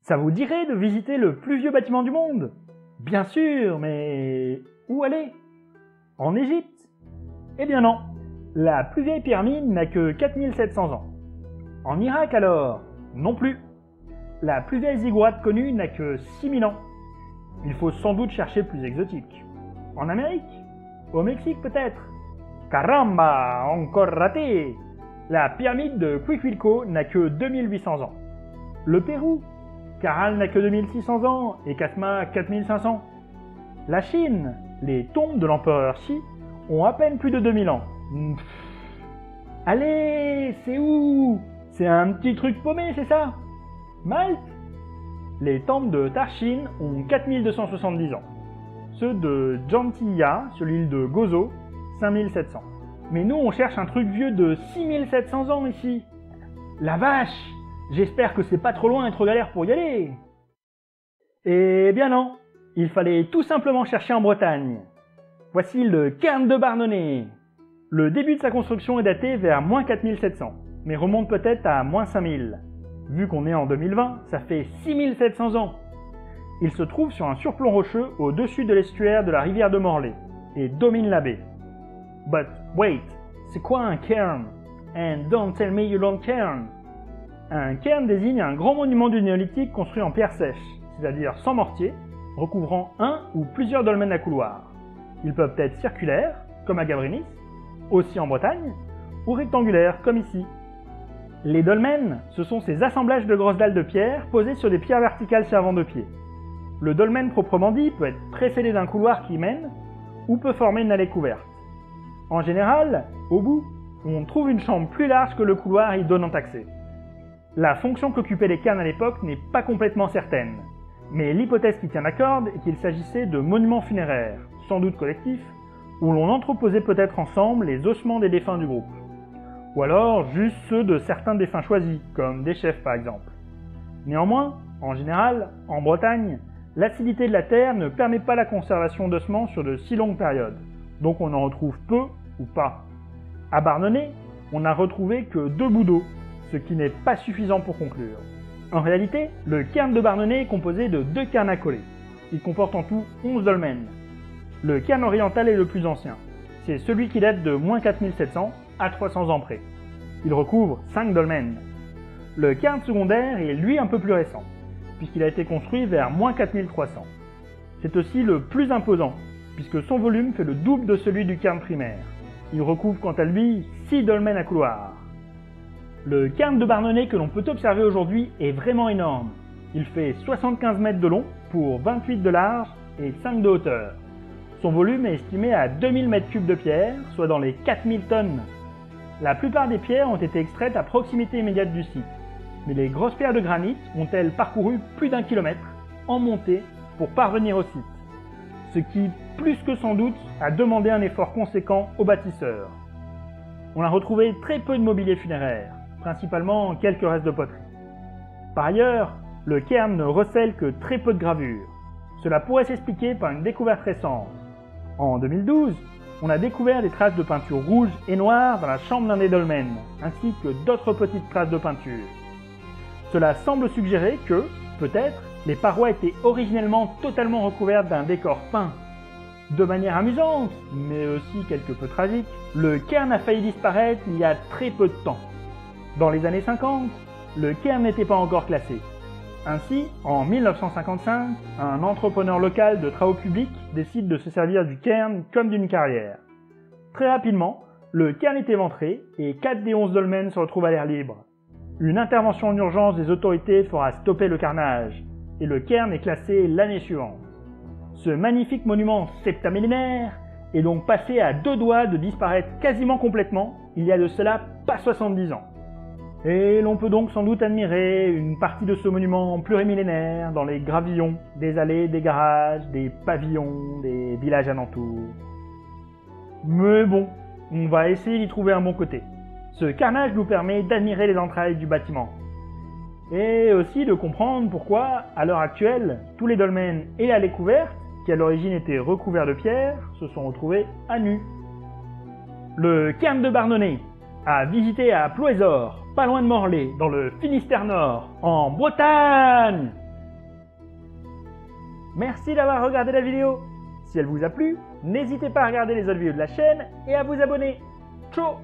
Ça vous dirait de visiter le plus vieux bâtiment du monde? Bien sûr, mais où aller? En Égypte? Eh bien non, la plus vieille pyramide n'a que 4700 ans. En Irak alors? Non plus. La plus vieille ziggourate connue n'a que 6000 ans. Il faut sans doute chercher plus exotique. En Amérique? Au Mexique peut-être? Caramba, encore raté! La pyramide de Cuicuilco n'a que 2800 ans. Le Pérou? Caral n'a que 2600 ans et Casma 4500. La Chine? Les tombes de l'empereur Xi ont à peine plus de 2000 ans. Allez, c'est où? C'est un petit truc paumé, c'est ça? Malte? Les temples de Tarchine ont 4270 ans. Ceux de Jantilla, sur l'île de Gozo, 5700. Mais nous, on cherche un truc vieux de 6700 ans ici. La vache! J'espère que c'est pas trop loin et trop galère pour y aller. Eh bien non, il fallait tout simplement chercher en Bretagne. Voici le cairn de Barnonnet. Le début de sa construction est daté vers moins 4700, mais remonte peut-être à moins 5000. Vu qu'on est en 2020, ça fait 6700 ans. Il se trouve sur un surplomb rocheux au-dessus de l'estuaire de la rivière de Morlaix et domine la baie. But wait, c'est quoi un cairn? And don't tell me you don't cairn. Un cairn désigne un grand monument du néolithique construit en pierre sèche, c'est-à-dire sans mortier, recouvrant un ou plusieurs dolmens à couloirs. Ils peuvent être circulaires, comme à Gabrinis, aussi en Bretagne, ou rectangulaires, comme ici. Les dolmens, ce sont ces assemblages de grosses dalles de pierre posées sur des pierres verticales servant de pied. Le dolmen proprement dit peut être précédé d'un couloir qui mène, ou peut former une allée couverte. En général, au bout, on trouve une chambre plus large que le couloir y donnant accès. La fonction qu'occupaient les cairns à l'époque n'est pas complètement certaine, mais l'hypothèse qui tient la corde est qu'il s'agissait de monuments funéraires, sans doute collectifs, où l'on entreposait peut-être ensemble les ossements des défunts du groupe. Ou alors juste ceux de certains défunts choisis, comme des chefs par exemple. Néanmoins, en général, en Bretagne, l'acidité de la terre ne permet pas la conservation d'ossements sur de si longues périodes, donc on en retrouve peu ou pas. À Barnonnet, on n'a retrouvé que 2 bouts d'eau, ce qui n'est pas suffisant pour conclure. En réalité, le cairn de Barnonnet est composé de 2 cairns accolés. Il comporte en tout 11 dolmens. Le cairn oriental est le plus ancien. C'est celui qui date de moins 4700 à 300 ans près. Il recouvre 5 dolmens. Le cairn secondaire est lui un peu plus récent, puisqu'il a été construit vers moins 4300. C'est aussi le plus imposant, puisque son volume fait le double de celui du cairn primaire. Il recouvre quant à lui 6 dolmens à couloir. Le cairn de Barnonnet que l'on peut observer aujourd'hui est vraiment énorme. Il fait 75 mètres de long pour 28 de large et 5 de hauteur. Son volume est estimé à 2000 mètres cubes de pierre, soit dans les 4000 tonnes. La plupart des pierres ont été extraites à proximité immédiate du site, mais les grosses pierres de granit ont-elles parcouru plus d'1 kilomètre en montée pour parvenir au site. Ce qui, plus que sans doute, a demandé un effort conséquent aux bâtisseurs. On a retrouvé très peu de mobilier funéraire, principalement quelques restes de poterie. Par ailleurs, le cairn ne recèle que très peu de gravures. Cela pourrait s'expliquer par une découverte récente. En 2012, on a découvert des traces de peinture rouge et noire dans la chambre d'un des dolmens, ainsi que d'autres petites traces de peinture. Cela semble suggérer que, peut-être, les parois étaient originellement totalement recouvertes d'un décor peint. De manière amusante, mais aussi quelque peu tragique, le cairn a failli disparaître il y a très peu de temps. Dans les années 50, le cairn n'était pas encore classé. Ainsi, en 1955, un entrepreneur local de travaux publics décide de se servir du cairn comme d'une carrière. Très rapidement, le cairn est éventré et 4 des 11 dolmens se retrouvent à l'air libre. Une intervention en urgence des autorités fera stopper le carnage, et le cairn est classé l'année suivante. Ce magnifique monument septamillénaire est donc passé à 2 doigts de disparaître quasiment complètement il y a de cela pas 70 ans. Et l'on peut donc sans doute admirer une partie de ce monument plurimillénaire dans les gravillons des allées, des garages, des pavillons, des villages alentours. Mais bon, on va essayer d'y trouver un bon côté. Ce carnage nous permet d'admirer les entrailles du bâtiment. Et aussi de comprendre pourquoi, à l'heure actuelle, tous les dolmens et allées couvertes, qui à l'origine étaient recouverts de pierre, se sont retrouvés à nu. Le cairn de Barnonnet, à visiter à Ploésor, pas loin de Morlaix, dans le Finistère Nord, en Bretagne! Merci d'avoir regardé la vidéo. Si elle vous a plu, n'hésitez pas à regarder les autres vidéos de la chaîne et à vous abonner. Ciao!